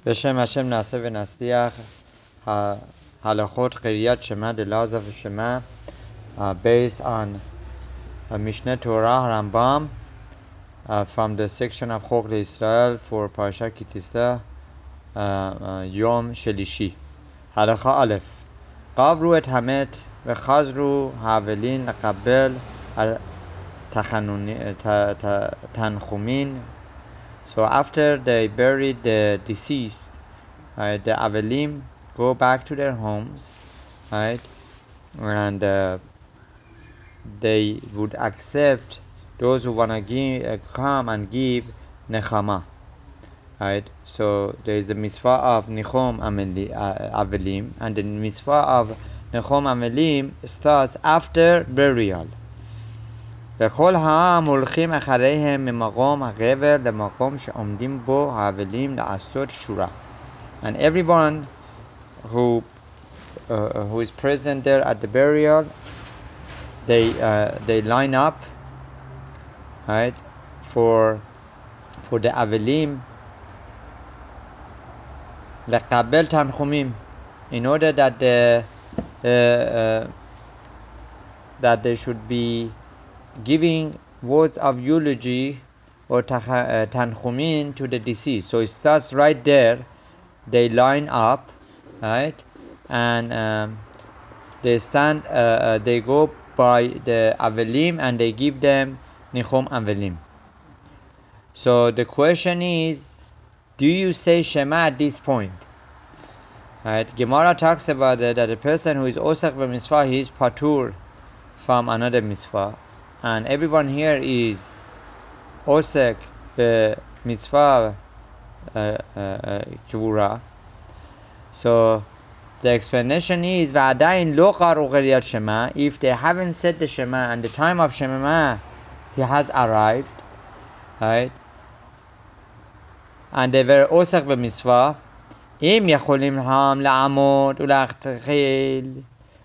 בשם השם נעשה ונצליח. הלכות קריאת שמע דלעזר ושמע, based on Mishne Tora Rambam, from the section of חוק לישראל for פרשת כי תישא, יום שלישי. הלכה א', קברו את המת וחזרו האבלים לקבל תנחומין. So after they buried the deceased, right, the avelim go back to their homes, right, and they would accept those who want to come and give nechama, right. So there is the mitzvah of nichom avelim, and the mitzvah of nichom avelim starts after burial. וכל העם הולכים אחריהם ממקום הקבר למקום שעומדים בו האבלים לעשות שורה. And everyone who is present there at the burial, they line up, right, for the avelim לקבל תנחומים, in order that that they should be giving words of eulogy or tanchumin to the deceased. So it starts right there. They line up, right, and they stand. They go by the avelim and they give them nichom avelim. So the question is, do you say Shema at this point? Right? Gemara talks about that a person who is osach b'mitzvah, he is patur from another mitzvah. And everyone here is osek mitzvah kivura. So the explanation is v'adayin lo qaru qiriyat shema. If they haven't said the Shema and the time of Shema he has arrived, right? And they were osek b'mitzvah. Im yacholim ham la'amod ula'achil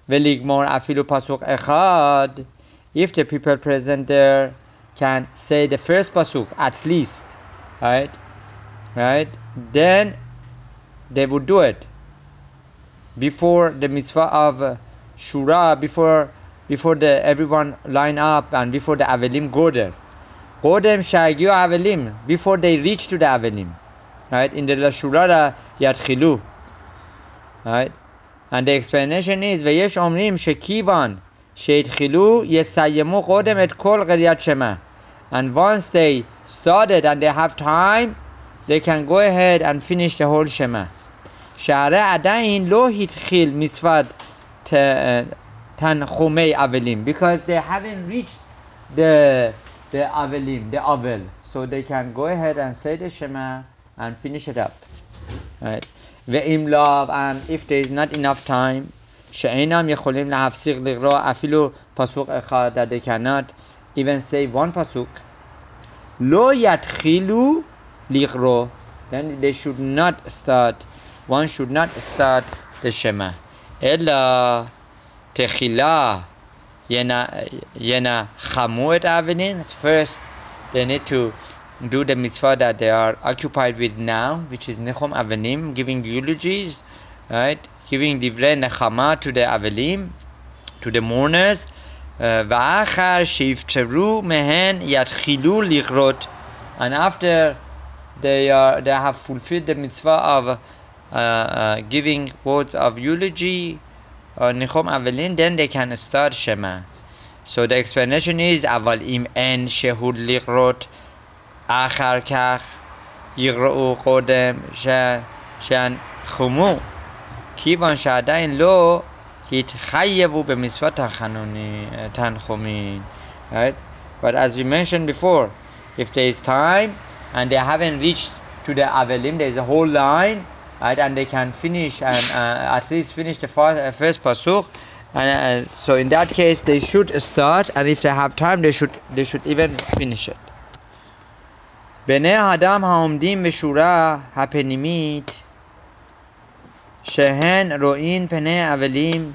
veligmor afilu pasuk echad. If the people present there can say the first pasuk at least, right, then they would do it before the mitzvah of shura, before the everyone line up and before the avelim go there. Kodem shagiu avelim, before they reach to the avelim, right? In the shura yatchilu, right? And the explanation is veyesh omrim shekivan שהתחילו יסיימו קודם את כל קריאת שמע. And once they started and they have time, they can go ahead and finish the whole Shema. שהרי עדיין לא התחיל מצוות תנחומי אבלים, because they haven't reached the אבלים, the אבל. So they can go ahead and say the Shema and finish it up. Right. ואם לא, and if there is not enough time, שאינם יכולים להפסיק לקרוא אפילו פסוק אחד, that they cannot even say one פסוק, לא יתחילו לקרוא, then they should not start, one should not start the Shema, אלא תחילה ינחמו את האבלים. First they need to do the mitzvah that they are occupied with now, which is nichom avelim, giving eulogies, right, giving divrei nechama to the avelim, to the mourners. V'achar sheifteru mehen yatchilu likrot. And after they have fulfilled the mitzvah of giving words of eulogy or nichom avelim, then they can start Shema. So the explanation is aval im en shehud likrot achar kach yigra'u kodem shan chumu. כיוון שעדיין לא התחייבו במצוות תנחומים, right? But as we mentioned before, if there is time and they haven't reached to the avelim, there is a whole line, right, and they can finish and at least finish the first pasuk, and so in that case they should start, and if they have time they should even finish it. בני האדם העומדים בשורה הפנימית שהן רואים פני אבלים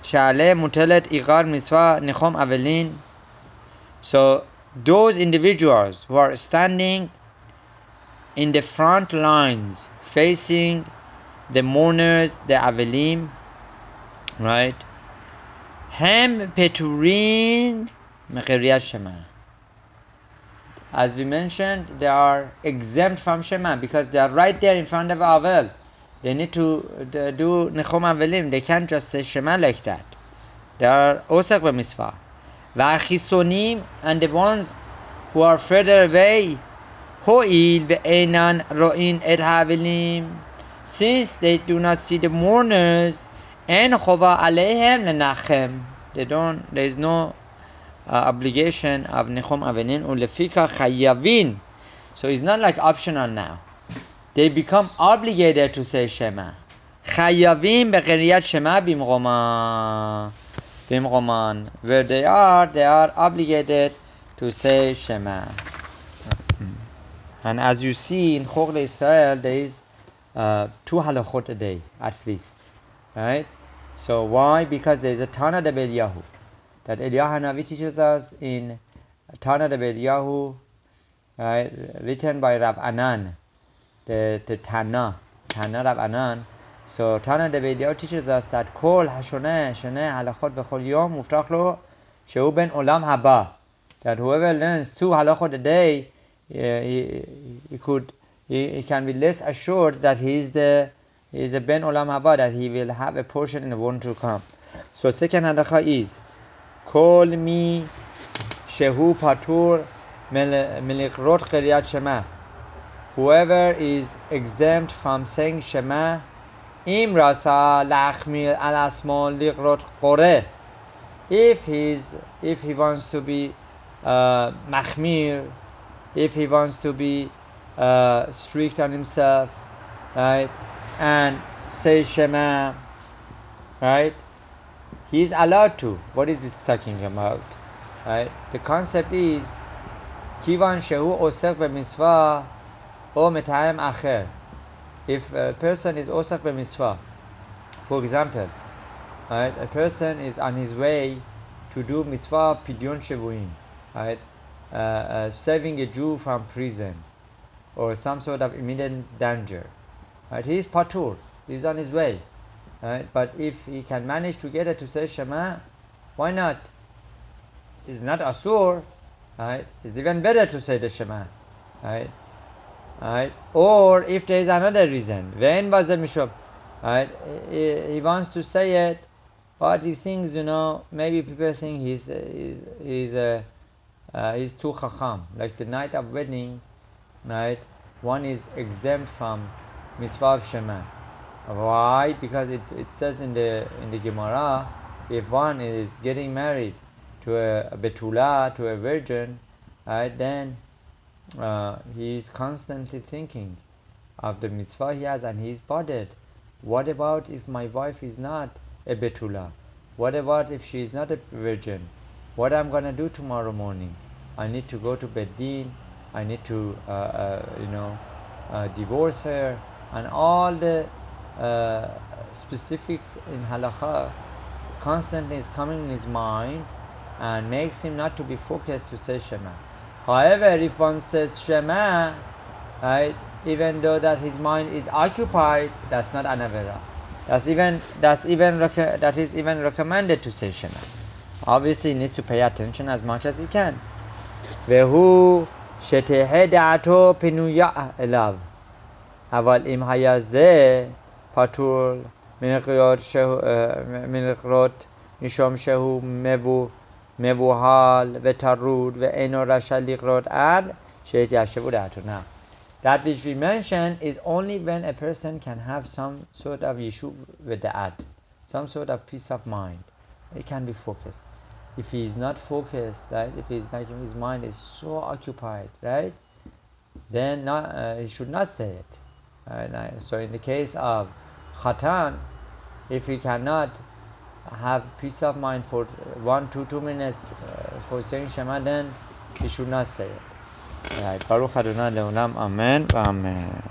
שעליהם מוטלת עיקר מצווה ניחום אבלים. So those individuals who are standing in the front lines facing the mourners, the Avelim, right? Hem Peturin Meqeriyat Shema. As we mentioned, they are exempt from Shema because they are right there in front of Avel. They need to do Nechom Avelim. They can't just say Shema like that. They are Osach b'mitzvah. V'achisonim, and the ones who are further away, Ho'il ve'enan ro'in et havelim, since they do not see the mourners, en chova aleihem lenachem. There is no obligation of Nechom Avelim, ulefika chayavin. So it's not like optional now. They become obligated to say Shema. Chayavin beqeriyat Shema bimroman. Where they are obligated to say Shema. And as you see in Chok Israel, there is 2 halachot a day at least, right? So why? Because there is a Tana de Eliyahu that Eliyahu Hanavi teaches us in Tana de Eliyahu, right, written by Rav Anan, the Tana Rav Anan. So Tana de Eliyahu teaches us that Kol Hashoneh Sheneh halachot v'chol yom muftach lo shehu ben olam haba. That whoever learns 2 halachot a day, he can be less assured that he is a ben olam haba, that he will have a portion in the world to come. So second halacha is Kol mi shehu patur melikrot qiriyat Shema. Whoever is exempt from saying Shema, im rasa lachmir al asmo likrot qore. If he wants to be machmir, if he wants to be strict on himself, right, and say Shema, right, he is allowed to. What is this talking about? Right? The concept is kivan shehu osach b'mitzvah or metayim acher. If a person is osach b'mitzvah, for example, right, a person is on his way to do mitzvah pidyon shevuim, right, saving a Jew from prison or some sort of immediate danger, right? He is patur, he is on his way, right? But if he can manage to get it to say Shema, why not? It's not asur, right? It's even better to say the Shema, right? Right? Or if there is another reason, ve'en baze mishum, right? He wants to say it, but he thinks, maybe people think he's too chacham. Like the night of wedding, right? One is exempt from mitzvah of Shema. Why? Because it says in the Gemara, if one is getting married to a betula, to a virgin, right, then he is constantly thinking of the mitzvah he has, and he is bothered. What about if my wife is not a betula? What about if she is not a virgin? What I'm going to do tomorrow morning? I need to go to Beddin, I need to divorce her, and all the specifics in halakha constantly is coming in his mind and makes him not to be focused to say Shema. However, if one says Shema, right, even though that his mind is occupied, that's not an avera. That is even recommended to say Shema. Obviously, he needs to pay attention as much as he can. Vehu shetehe da'ato pinuya elav. Aval im hayaze patur minqiyot nishom shehu mevuhal vetarud ve'eno rasha liqrot ad shet yashevu da'ato. Now, that which we mentioned is only when a person can have some sort of yishuv with the ad, some sort of peace of mind. He can be focused. If he is not focused, right, if his mind is so occupied, right, then he should not say it. Right? So in the case of Khatan, if he cannot have peace of mind for 1 to 2 minutes for saying Shema, then he should not say it. Right. Baruch Adonai Leolam. Amen. Amen.